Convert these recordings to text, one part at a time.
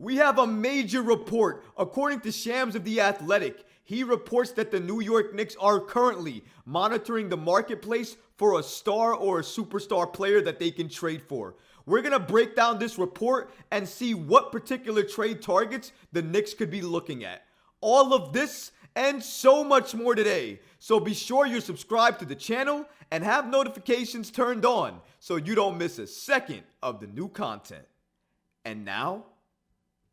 We have a major report. According to Shams of The Athletic, he reports that the New York Knicks are currently monitoring the marketplace for a star or a superstar player that they can trade for. We're going to break down this report and see what particular trade targets the Knicks could be looking at. All of this and so much more today. So be sure you're subscribed to the channel and have notifications turned on so you don't miss a second of the new content. And now,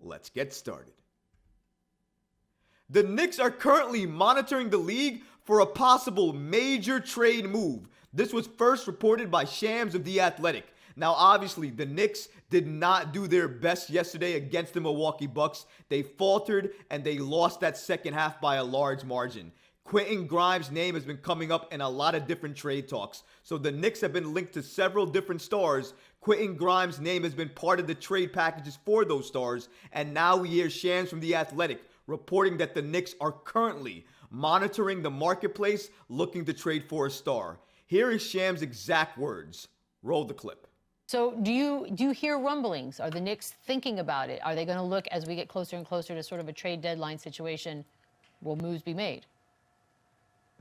let's get started. The Knicks are currently monitoring the league for a possible major trade move. This was first reported by Shams of The Athletic. Now, obviously, the Knicks did not do their best yesterday against the Milwaukee Bucks. They faltered and they lost that second half by a large margin. Quentin Grimes' name has been coming up in a lot of different trade talks. So the Knicks have been linked to several different stars. Quentin Grimes' name has been part of the trade packages for those stars. And now we hear Shams from The Athletic reporting that the Knicks are currently monitoring the marketplace looking to trade for a star. Here is Shams' exact words. Roll the clip. So do you hear rumblings? Are the Knicks thinking about it? Are they going to look as we get closer and closer to sort of a trade deadline situation? Will moves be made?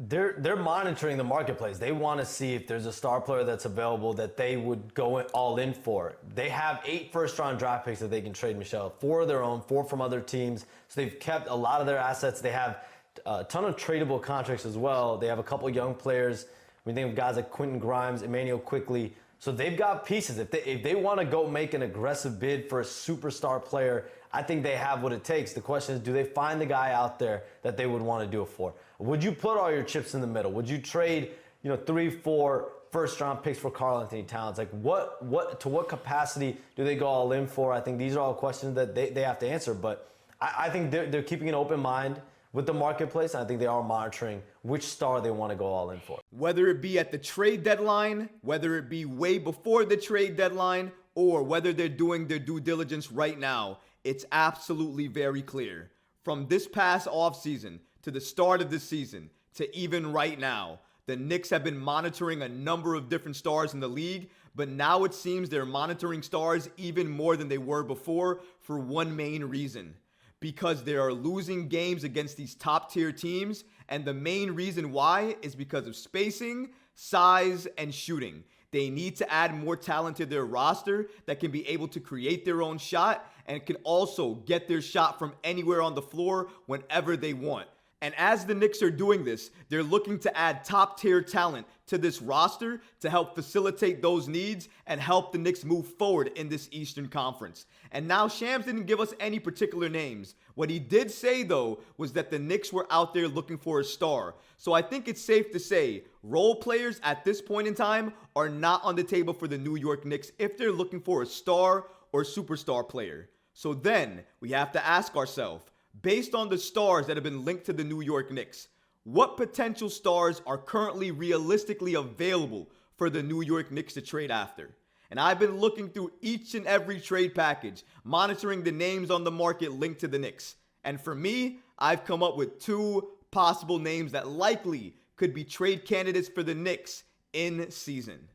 They're monitoring the marketplace. They want to see if there's a star player that's available that they would go all in for. They have 8 first-round draft picks that they can trade, Michelle. 4 of their own, 4 from other teams. So they've kept a lot of their assets. They have a ton of tradable contracts as well. They have a couple young players. We think of guys like Quentin Grimes, Emmanuel Quickly. So they've got pieces. If they want to go make an aggressive bid for a superstar player, I think they have what it takes. The question is, do they find the guy out there that they would want to do it for? Would you put all your chips in the middle? Would you trade, 3, 4 first-round picks for Karl-Anthony Towns? Like, to what capacity do they go all in for? I think these are all questions that they have to answer. But I think they're keeping an open mind with the marketplace. I think they are monitoring which star they want to go all in for. Whether it be at the trade deadline, whether it be way before the trade deadline, or whether they're doing their due diligence right now, it's absolutely very clear. From this past offseason to the start of this season to even right now, the Knicks have been monitoring a number of different stars in the league, but now it seems they're monitoring stars even more than they were before for one main reason. Because they are losing games against these top-tier teams, and the main reason why is because of spacing, size, and shooting. They need to add more talent to their roster that can be able to create their own shot and can also get their shot from anywhere on the floor whenever they want. And as the Knicks are doing this, they're looking to add top-tier talent to this roster to help facilitate those needs and help the Knicks move forward in this Eastern Conference. And now Shams didn't give us any particular names. What he did say, though, was that the Knicks were out there looking for a star. So I think it's safe to say role players at this point in time are not on the table for the New York Knicks if they're looking for a star or superstar player. So then we have to ask ourselves, based on the stars that have been linked to the New York Knicks, what potential stars are currently realistically available for the New York Knicks to trade after? And I've been looking through each and every trade package, monitoring the names on the market linked to the Knicks. And for me, I've come up with 2 possible names that likely could be trade candidates for the Knicks in season.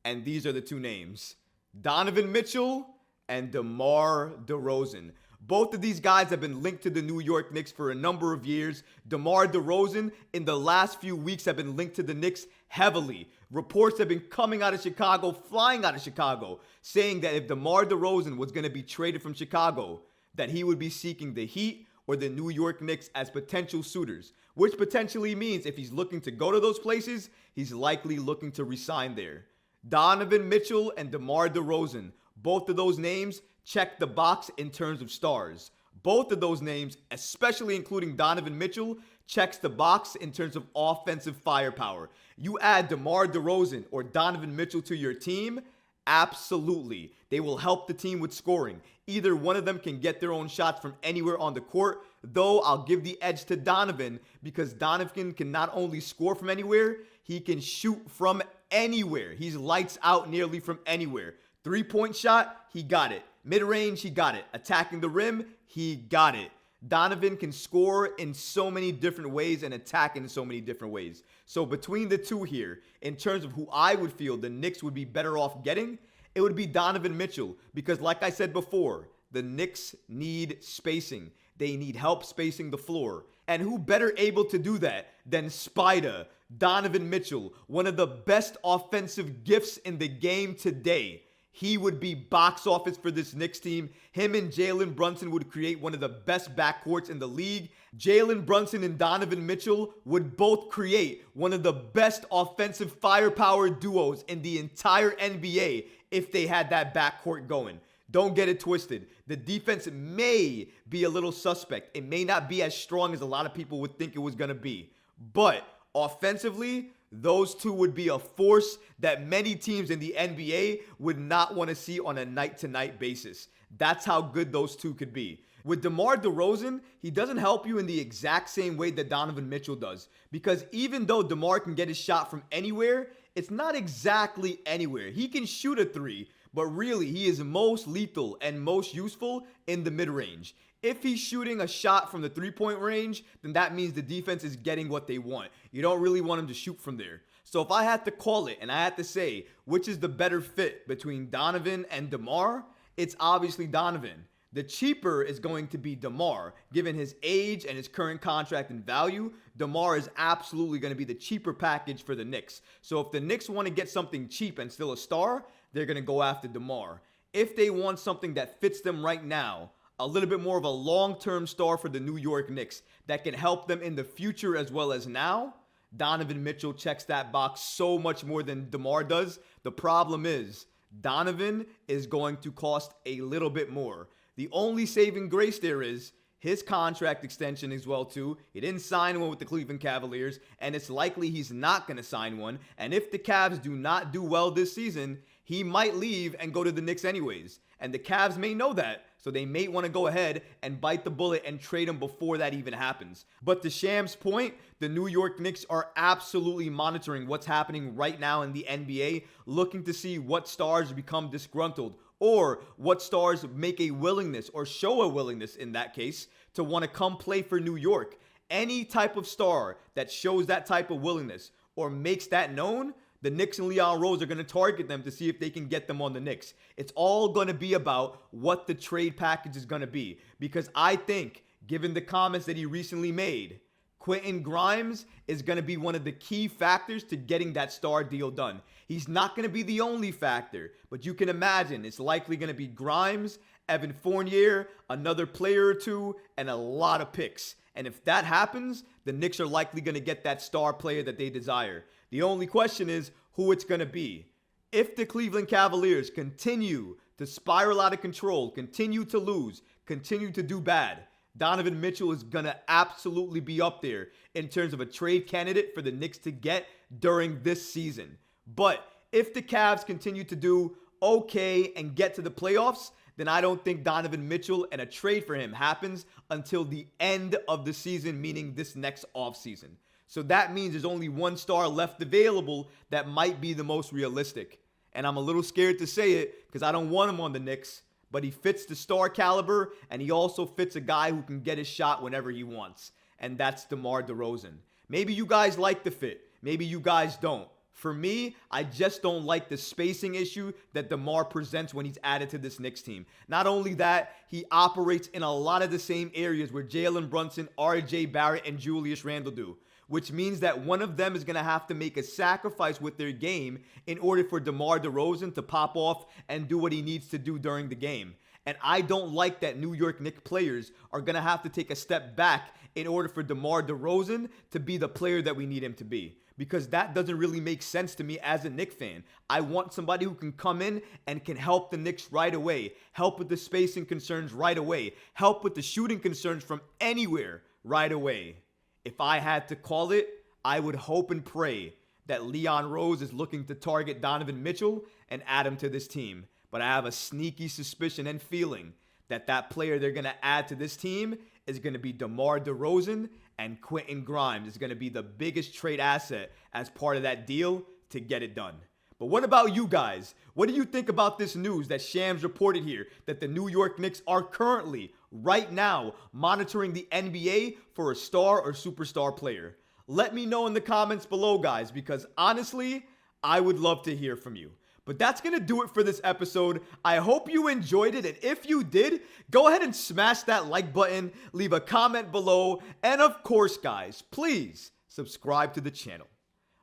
And these are the 2 names: Donovan Mitchell and DeMar DeRozan. Both of these guys have been linked to the New York Knicks for a number of years. DeMar DeRozan, in the last few weeks, have been linked to the Knicks heavily. Reports have been coming out of Chicago, flying out of Chicago, saying that if DeMar DeRozan was going to be traded from Chicago, that he would be seeking the Heat or the New York Knicks as potential suitors, which potentially means if he's looking to go to those places, he's likely looking to resign there. Donovan Mitchell and DeMar DeRozan, both of those names check the box in terms of stars. Both of those names, especially including Donovan Mitchell, checks the box in terms of offensive firepower. You add DeMar DeRozan or Donovan Mitchell to your team, absolutely. They will help the team with scoring. Either one of them can get their own shots from anywhere on the court, though I'll give the edge to Donovan because Donovan can not only score from anywhere, he can shoot from anywhere. He's lights out nearly from anywhere. 3-point shot, he got it. Mid-range, he got it. Attacking the rim, he got it. Donovan can score in so many different ways and attack in so many different ways. So between the 2 here, in terms of who I would feel the Knicks would be better off getting, it would be Donovan Mitchell. Because like I said before, the Knicks need spacing. They need help spacing the floor. And who better able to do that than Spider, Donovan Mitchell, one of the best offensive gifts in the game today. He would be box office for this Knicks team. Him and Jalen Brunson would create one of the best backcourts in the league. Jalen Brunson and Donovan Mitchell would both create one of the best offensive firepower duos in the entire NBA if they had that backcourt going. Don't get it twisted. The defense may be a little suspect. It may not be as strong as a lot of people would think it was going to be. But offensively, those two would be a force that many teams in the NBA would not want to see on a night-to-night basis. That's how good those two could be. With DeMar DeRozan, he doesn't help you in the exact same way that Donovan Mitchell does. Because even though DeMar can get his shot from anywhere, it's not exactly anywhere. He can shoot a three, but really he is most lethal and most useful in the mid-range. If he's shooting a shot from the three-point range, then that means the defense is getting what they want. You don't really want him to shoot from there. So if I had to call it and I had to say which is the better fit between Donovan and DeMar, it's obviously Donovan. The cheaper is going to be DeMar. Given his age and his current contract and value, DeMar is absolutely going to be the cheaper package for the Knicks. So if the Knicks want to get something cheap and still a star, they're going to go after DeMar. If they want something that fits them right now, a little bit more of a long-term star for the New York Knicks that can help them in the future as well as now, Donovan Mitchell checks that box so much more than DeMar does. The problem is, Donovan is going to cost a little bit more. The only saving grace there is his contract extension as well too. He didn't sign one with the Cleveland Cavaliers, and it's likely he's not going to sign one. And if the Cavs do not do well this season, he might leave and go to the Knicks anyways. And the Cavs may know that, so they may want to go ahead and bite the bullet and trade him before that even happens. But to Shams' point, the New York Knicks are absolutely monitoring what's happening right now in the NBA, looking to see what stars become disgruntled or what stars make a willingness or show a willingness in that case to want to come play for New York. Any type of star that shows that type of willingness or makes that known, the Knicks and Leon Rose are going to target them to see if they can get them on the Knicks. It's all going to be about what the trade package is going to be. Because I think, given the comments that he recently made, Quentin Grimes is going to be one of the key factors to getting that star deal done. He's not going to be the only factor, but you can imagine it's likely going to be Grimes, Evan Fournier, another player or two, and a lot of picks. And if that happens, the Knicks are likely going to get that star player that they desire. The only question is who it's going to be. If the Cleveland Cavaliers continue to spiral out of control, continue to lose, continue to do bad, Donovan Mitchell is going to absolutely be up there in terms of a trade candidate for the Knicks to get during this season. But if the Cavs continue to do okay and get to the playoffs, then I don't think Donovan Mitchell and a trade for him happens until the end of the season, meaning this next offseason. So that means there's only one star left available that might be the most realistic. And I'm a little scared to say it because I don't want him on the Knicks, but he fits the star caliber and he also fits a guy who can get his shot whenever he wants. And that's DeMar DeRozan. Maybe you guys like the fit. Maybe you guys don't. For me, I just don't like the spacing issue that DeMar presents when he's added to this Knicks team. Not only that, he operates in a lot of the same areas where Jalen Brunson, RJ Barrett, and Julius Randle do, which means that one of them is going to have to make a sacrifice with their game in order for DeMar DeRozan to pop off and do what he needs to do during the game. And I don't like that New York Knicks players are going to have to take a step back in order for DeMar DeRozan to be the player that we need him to be. Because that doesn't really make sense to me as a Knicks fan. I want somebody who can come in and can help the Knicks right away, help with the spacing concerns right away, help with the shooting concerns from anywhere right away. If I had to call it, I would hope and pray that Leon Rose is looking to target Donovan Mitchell and add him to this team. But I have a sneaky suspicion and feeling that that player they're going to add to this team is going to be DeMar DeRozan, and Quentin Grimes is going to be the biggest trade asset as part of that deal to get it done. But what about you guys? What do you think about this news that Shams reported here, that the New York Knicks are currently, right now, monitoring the NBA for a star or superstar player? Let me know in the comments below, guys, because honestly, I would love to hear from you. But that's going to do it for this episode. I hope you enjoyed it. And if you did, go ahead and smash that like button, leave a comment below. And of course, guys, please subscribe to the channel.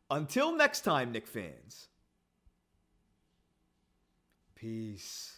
Until next time, Knicks fans. Peace.